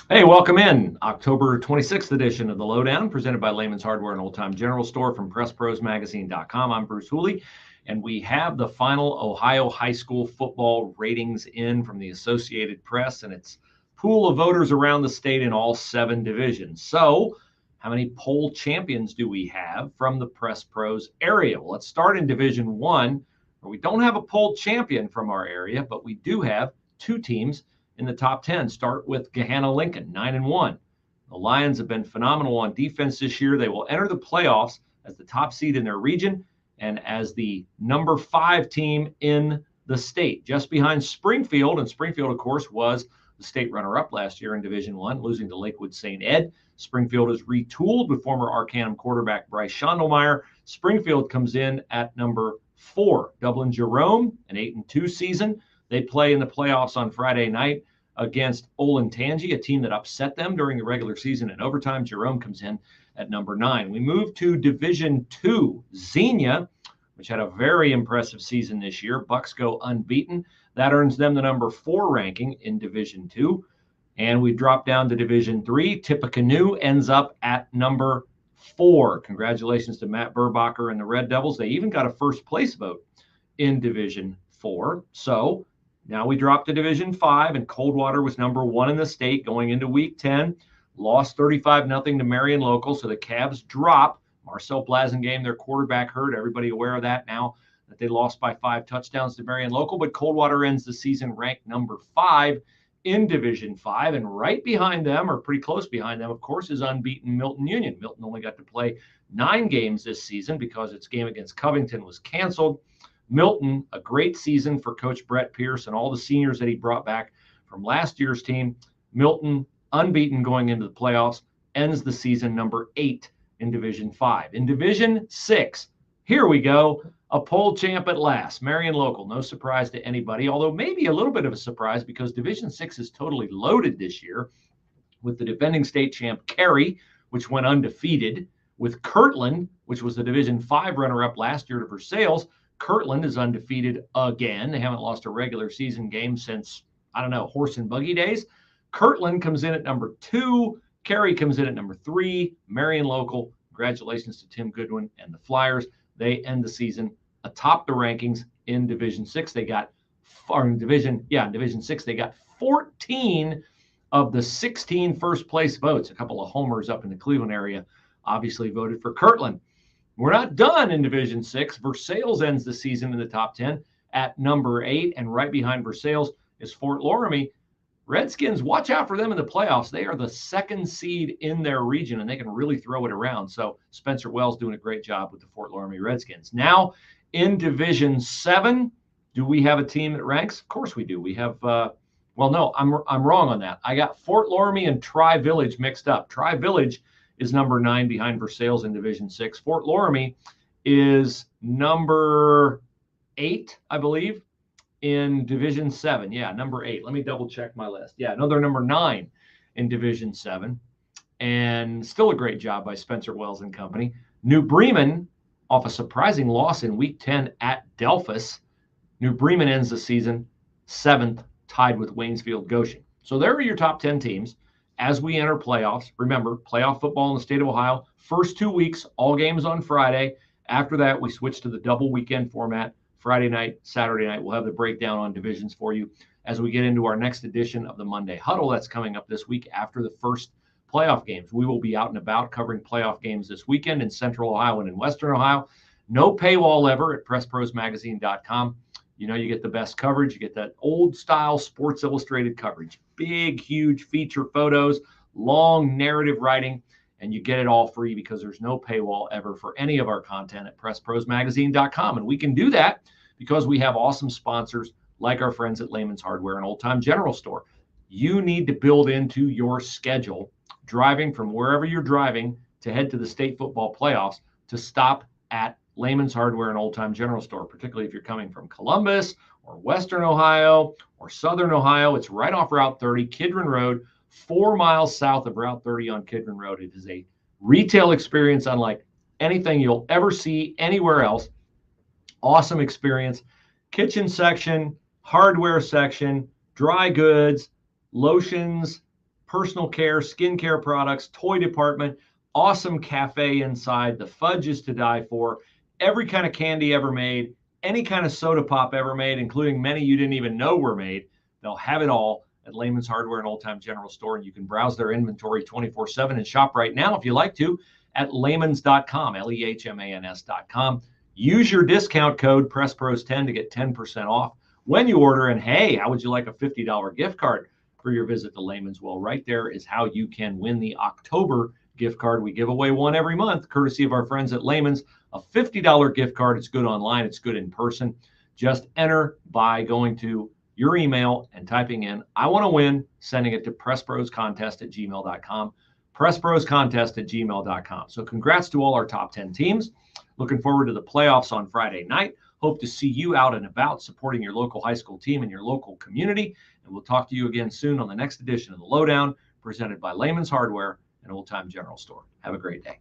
Hey, welcome in. October 26th edition of the Lowdown, presented by Lehman's Hardware and Old Time General Store from PressPros I'm Bruce Hooley, and we have the final Ohio high school football ratings in from the Associated Press and its pool of voters around the state in all 7 divisions. So, how many poll champions do we have from the PressPros area? Well, let's start in Division 1, where we don't have a poll champion from our area, but we do have 2 teams in the top 10. Start with Gahanna-Lincoln, 9-1. The Lions have been phenomenal on defense this year. They will enter the playoffs as the top seed in their region and as the number 5 team in the state, just behind Springfield. And Springfield, of course, was the state runner-up last year in Division 1, losing to Lakewood St. Ed. Springfield is retooled with former Arcanum quarterback Bryce Schondelmeyer. Springfield comes in at number 4. Dublin Jerome, an 8-2 season. They play in the playoffs on Friday night against Olentangy, a team that upset them during the regular season in overtime. Jerome comes in at number 9. We move to Division 2. Xenia, which had a very impressive season this year. Bucks go unbeaten. That earns them the number 4 ranking in Division 2. And we drop down to Division 3. Tippecanoe ends up at number 4. Congratulations to Matt Burbacher and the Red Devils. They even got a first place vote in Division 4. So now we drop to Division 5, and Coldwater was number 1 in the state going into Week 10. Lost 35-0 to Marion Local, so the Cavs drop. Marcel Blasingame, their quarterback, hurt. Everybody aware of that now that they lost by 5 touchdowns to Marion Local. But Coldwater ends the season ranked number 5 in Division 5. And right behind them, or pretty close behind them, of course, is unbeaten Milton Union. Milton only got to play 9 games this season because its game against Covington was canceled. Milton, a great season for Coach Brett Pierce and all the seniors that he brought back from last year's team. Milton, unbeaten going into the playoffs, ends the season number 8 in Division 5. In Division 6, here we go, a poll champ at last. Marion Local, no surprise to anybody, although maybe a little bit of a surprise because Division 6 is totally loaded this year with the defending state champ Cary, which went undefeated, with Kirtland, which was the Division 5 runner-up last year to Versailles. Kirtland is undefeated again. They haven't lost a regular season game since, horse and buggy days. Kirtland comes in at number 2. Cary comes in at number 3. Marion Local, congratulations to Tim Goodwin and the Flyers. They end the season atop the rankings in Division 6. They got, in Division 6, they got 14 of the 16 first place votes. A couple of homers up in the Cleveland area obviously voted for Kirtland. We're not done in Division 6. Versailles ends the season in the top 10 at number 8, and right behind Versailles is Fort Loramie. Redskins, watch out for them in the playoffs. They are the 2nd seed in their region, and they can really throw it around. So Spencer Wells doing a great job with the Fort Loramie Redskins. Now, in Division 7, do we have a team that ranks? Of course we do. We have, no, I'm wrong on that. I got Fort Loramie and Tri-Village mixed up. Tri-Village is number 9 behind Versailles in Division 6. Fort Loramie is number 8, I believe, in Division 7. Yeah, number 8. Let me double check my list. Yeah, no, they're number 9 in Division 7. And still a great job by Spencer Wells and company. New Bremen, off a surprising loss in Week 10 at Delphus. New Bremen ends the season 7th, tied with Waynesfield Goshen. So there are your top 10 teams. As we enter playoffs, remember, playoff football in the state of Ohio, first 2 weeks, all games on Friday. After that, we switch to the double weekend format. Friday night, Saturday night, we'll have the breakdown on divisions for you as we get into our next edition of the Monday Huddle that's coming up this week after the first playoff games. We will be out and about covering playoff games this weekend in Central Ohio and in Western Ohio. No paywall ever at PressProsMagazine.com. You know, you get the best coverage. You get that old-style Sports Illustrated coverage. Big, huge feature photos, long narrative writing, and you get it all free because there's no paywall ever for any of our content at PressProsMagazine.com. And we can do that because we have awesome sponsors like our friends at Lehman's Hardware and Old Time General Store. You need to build into your schedule, driving from wherever you're driving to head to the state football playoffs, to stop at Lehman's Hardware and Old Time General Store, particularly if you're coming from Columbus or Western Ohio or Southern Ohio. It's right off Route 30, Kidron Road, 4 miles south of Route 30 on Kidron Road. It is a retail experience unlike anything you'll ever see anywhere else. Awesome experience. Kitchen section, hardware section, dry goods, lotions, personal care, skincare products, toy department, awesome cafe inside. The fudge is to die for. Every kind of candy ever made, any kind of soda pop ever made, including many you didn't even know were made. They'll have it all at Lehman's Hardware and Old Time General Store. And you can browse their inventory 24/7 and shop right now if you like to at lehmans.com, LEHMANS.com. Use your discount code PressPros10 to get 10% off when you order. And hey, how would you like a $50 gift card for your visit to Lehman's? Well, right there is how you can win the October gift card. We give away one every month, courtesy of our friends at Lehman's. A $50 gift card. It's good online. It's good in person. Just enter by going to your email and typing in, I want to win, sending it to PressProsContest@gmail.com. PressProsContest@gmail.com. So congrats to all our top 10 teams. Looking forward to the playoffs on Friday night. Hope to see you out and about supporting your local high school team and your local community. And we'll talk to you again soon on the next edition of the Lowdown, presented by Lehman's Hardware and Old Time General Store. Have a great day.